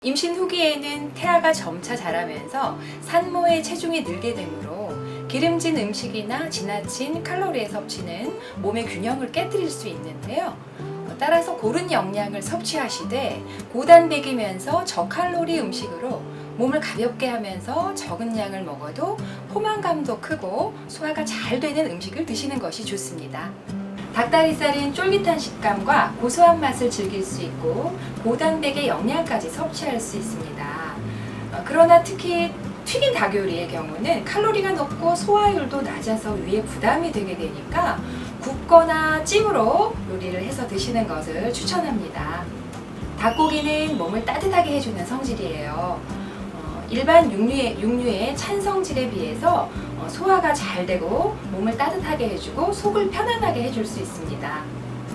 임신 후기에는 태아가 점차 자라면서 산모의 체중이 늘게 되므로 기름진 음식이나 지나친 칼로리의 섭취는 몸의 균형을 깨뜨릴 수 있는데요. 따라서 고른 영양을 섭취하시되 고단백이면서 저칼로리 음식으로 몸을 가볍게 하면서 적은 양을 먹어도 포만감도 크고 소화가 잘 되는 음식을 드시는 것이 좋습니다. 닭다리살은 쫄깃한 식감과 고소한 맛을 즐길 수 있고 고단백의 영양까지 섭취할 수 있습니다. 그러나 특히 튀긴 닭 요리의 경우는 칼로리가 높고 소화율도 낮아서 위에 부담이 되게 되니까 굽거나 찜으로 요리를 해서 드시는 것을 추천합니다. 닭고기는 몸을 따뜻하게 해주는 성질이에요. 일반 육류의 찬 성질에 비해서 소화가 잘 되고 몸을 따뜻하게 해주고 속을 편안하게 해줄 수 있습니다.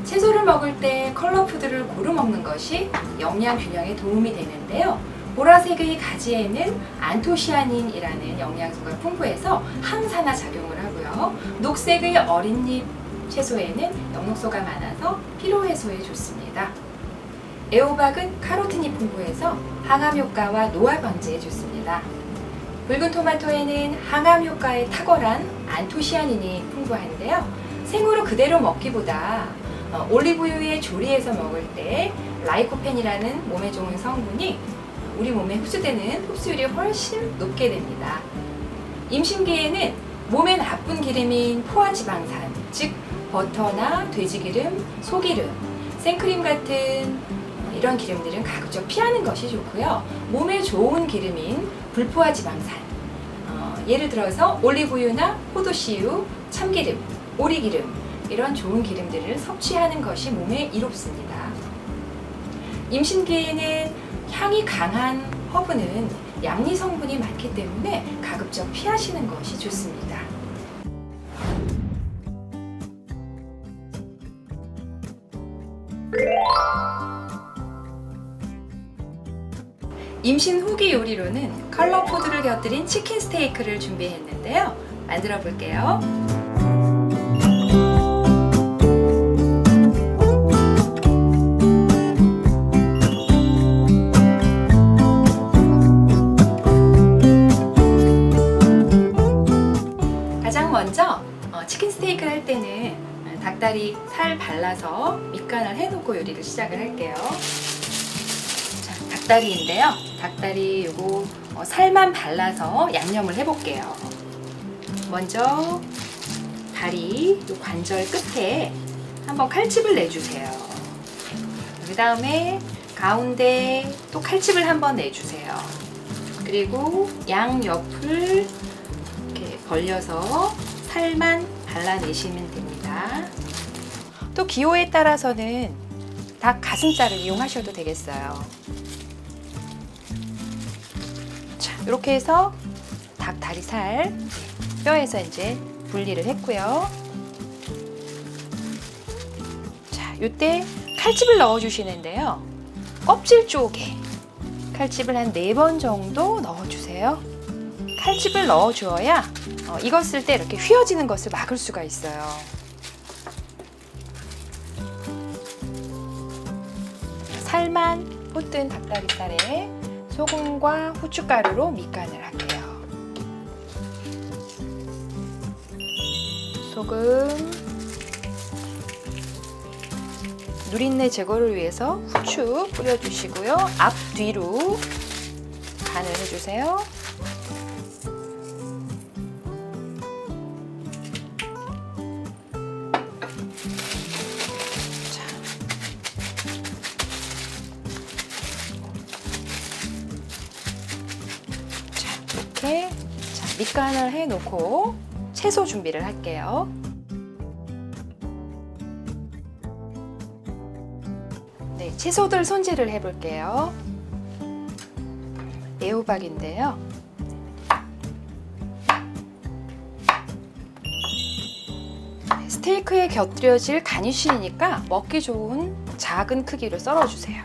채소를 먹을 때 컬러푸드를 고루 먹는 것이 영양 균형에 도움이 되는데요. 보라색의 가지에는 안토시아닌이라는 영양소가 풍부해서 항산화 작용을 하고요. 녹색의 어린잎 채소에는 엽록소가 많아서 피로 해소에 좋습니다. 애호박은 카로틴이 풍부해서 항암 효과와 노화 방지에 좋습니다. 붉은 토마토에는 항암 효과에 탁월한 안토시아닌이 풍부한데요. 생으로 그대로 먹기보다 올리브유에 조리해서 먹을 때 라이코펜이라는 몸에 좋은 성분이 우리 몸에 흡수되는 흡수율이 훨씬 높게 됩니다. 임신기에는 몸에 나쁜 기름인 포화지방산, 즉 버터나 돼지기름, 소기름, 생크림 같은 이런 기름들은 가급적 피하는 것이 좋고요. 몸에 좋은 기름인 불포화 지방산, 예를 들어서 올리브유나 포도씨유, 참기름, 오리기름 이런 좋은 기름들을 섭취하는 것이 몸에 이롭습니다. 임신기에는 향이 강한 허브는 양리 성분이 많기 때문에 가급적 피하시는 것이 좋습니다. 임신 후기 요리로는 컬러푸드를 곁들인 치킨 스테이크를 준비했는데요. 만들어 볼게요. 가장 먼저 치킨 스테이크를 할 때는 닭다리 살 발라서 밑간을 해놓고 요리를 시작을 할게요. 닭다리인데요. 닭다리 요거 살만 발라서 양념을 해볼게요. 먼저 다리 요 관절 끝에 한번 칼집을 내주세요. 그 다음에 가운데 또 칼집을 한번 내주세요. 그리고 양옆을 이렇게 벌려서 살만 발라내시면 됩니다. 또 기호에 따라서는 닭 가슴살을 이용하셔도 되겠어요. 이렇게 해서 닭 다리살 뼈에서 이제 분리를 했고요. 자, 이때 칼집을 넣어 주시는데요. 껍질 쪽에 칼집을 한 4번 정도 넣어 주세요. 칼집을 넣어 주어야 익었을 때 이렇게 휘어지는 것을 막을 수가 있어요. 살만 볶은 닭다리살에 소금과 후춧가루로 밑간을 할게요. 소금, 누린내 제거를 위해서 후추 뿌려주시고요. 앞뒤로 간을 해주세요. 이렇게 밑간을 해놓고 채소 준비를 할게요. 네, 채소들 손질을 해볼게요. 애호박인데요. 스테이크에 곁들여질 가니쉬니까 먹기 좋은 작은 크기로 썰어주세요.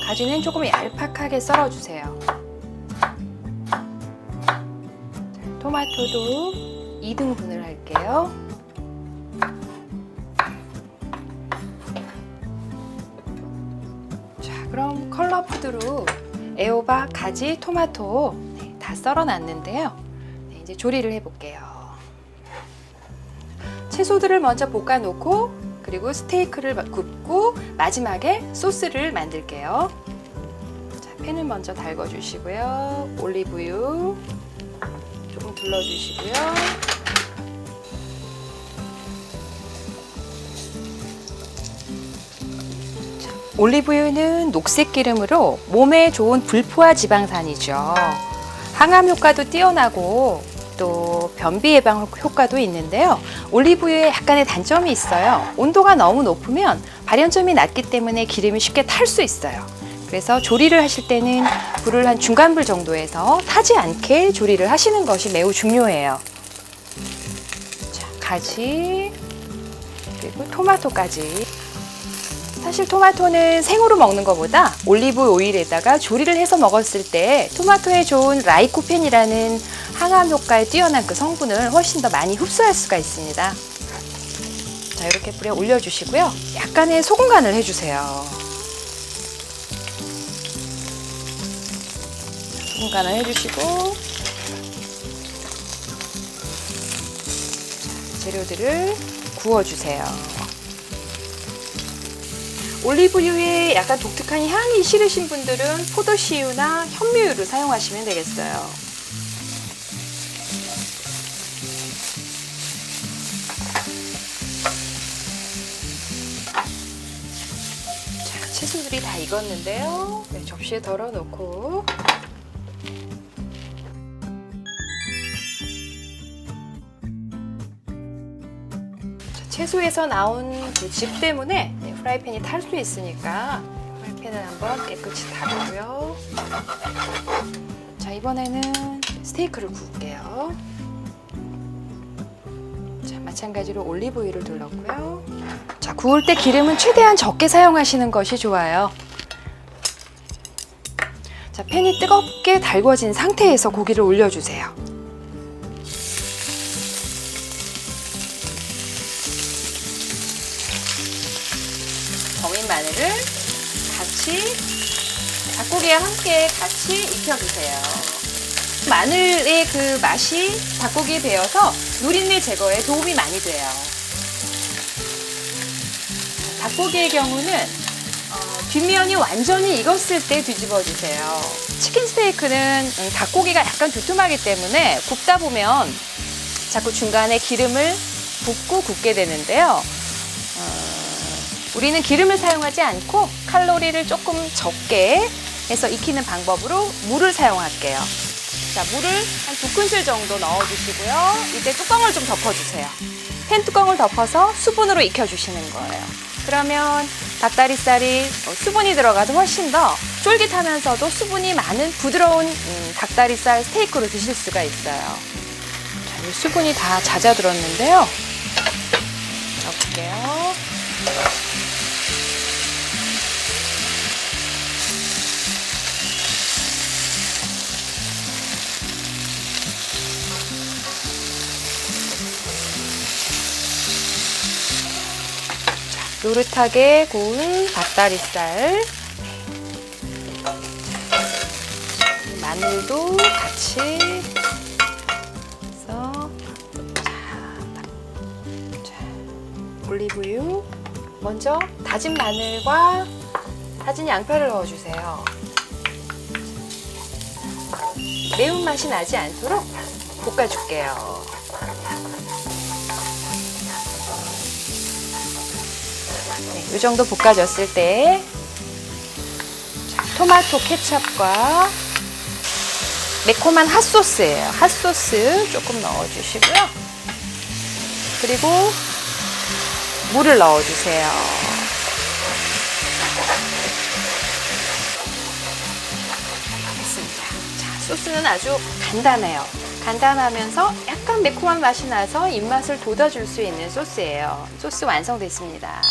가지는 조금 얄팍하게 썰어주세요. 토마토도 2등분을 할게요. 자, 그럼 컬러 푸드로 애호박, 가지, 토마토 다 썰어 놨는데요. 이제 조리를 해볼게요. 채소들을 먼저 볶아 놓고 그리고 스테이크를 굽고 마지막에 소스를 만들게요. 자, 팬을 먼저 달궈 주시고요. 올리브유 조금 둘러주시고요. 올리브유는 녹색 기름으로 몸에 좋은 불포화 지방산이죠. 항암 효과도 뛰어나고 또 변비 예방 효과도 있는데요. 올리브유에 약간의 단점이 있어요. 온도가 너무 높으면 발연점이 낮기 때문에 기름이 쉽게 탈 수 있어요. 그래서 조리를 하실 때는 불을 한 중간불 정도에서 타지 않게 조리를 하시는 것이 매우 중요해요. 자, 가지 그리고 토마토까지. 사실 토마토는 생으로 먹는 것보다 올리브 오일에다가 조리를 해서 먹었을 때 토마토에 좋은 라이코펜이라는 항암 효과에 뛰어난 그 성분을 훨씬 더 많이 흡수할 수가 있습니다. 자, 이렇게 뿌려 올려주시고요. 약간의 소금 간을 해주세요. 소금 간을 해주시고 재료들을 구워주세요. 올리브유에 약간 독특한 향이 싫으신 분들은 포도씨유나 현미유를 사용하시면 되겠어요. 자, 채소들이 다 익었는데요. 네, 접시에 덜어놓고 채소에서 나온 그 즙 때문에 프라이팬이 탈 수 있으니까 프라이팬을 한번 깨끗이 닦고요. 자, 이번에는 스테이크를 구울게요. 자, 마찬가지로 올리브유를 둘렀고요. 자, 구울 때 기름은 최대한 적게 사용하시는 것이 좋아요. 자, 팬이 뜨겁게 달궈진 상태에서 고기를 올려주세요. 정인 마늘을 같이 닭고기와 함께 같이 익혀주세요. 마늘의 그 맛이 닭고기에 배어서 누린내 제거에 도움이 많이 돼요. 닭고기의 경우는 뒷면이 완전히 익었을 때 뒤집어 주세요. 치킨 스테이크는 닭고기가 약간 두툼하기 때문에 굽다 보면 자꾸 중간에 기름을 붓고 굽게 되는데요. 우리는 기름을 사용하지 않고 칼로리를 조금 적게 해서 익히는 방법으로 물을 사용할게요. 자, 물을 한 2큰술 정도 넣어주시고요. 이제 뚜껑을 좀 덮어주세요. 팬 뚜껑을 덮어서 수분으로 익혀주시는 거예요. 그러면 닭다리살이 수분이 들어가서 훨씬 더 쫄깃하면서도 수분이 많은 부드러운 닭다리살 스테이크로 드실 수가 있어요. 자, 이 수분이 다 잦아들었는데요. 넣어볼게요. 노릇하게 구운 닭다리살, 마늘도 같이 해서 올리브유, 먼저 다진 마늘과 다진 양파를 넣어주세요. 매운맛이 나지 않도록 볶아줄게요. 이 정도 볶아졌을 때 토마토 케첩과 매콤한 핫소스예요. 핫소스 조금 넣어주시고요. 그리고 물을 넣어주세요. 됐습니다. 자, 소스는 아주 간단해요. 간단하면서 약간 매콤한 맛이 나서 입맛을 돋아줄 수 있는 소스예요. 소스 완성됐습니다.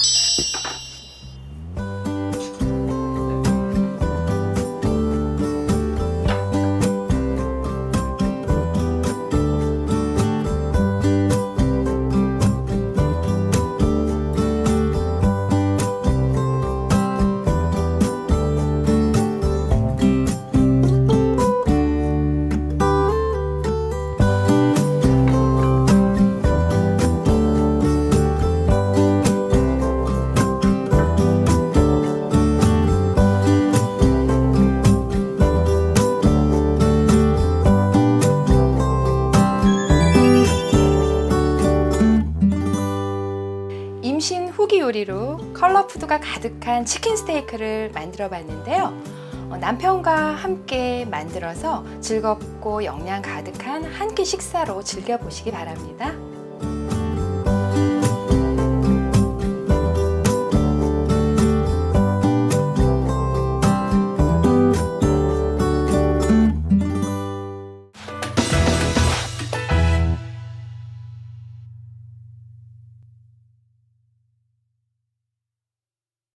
요리로 컬러푸드가 가득한 치킨 스테이크를 만들어 봤는데요. 남편과 함께 만들어서 즐겁고 영양 가득한 한 끼 식사로 즐겨보시기 바랍니다.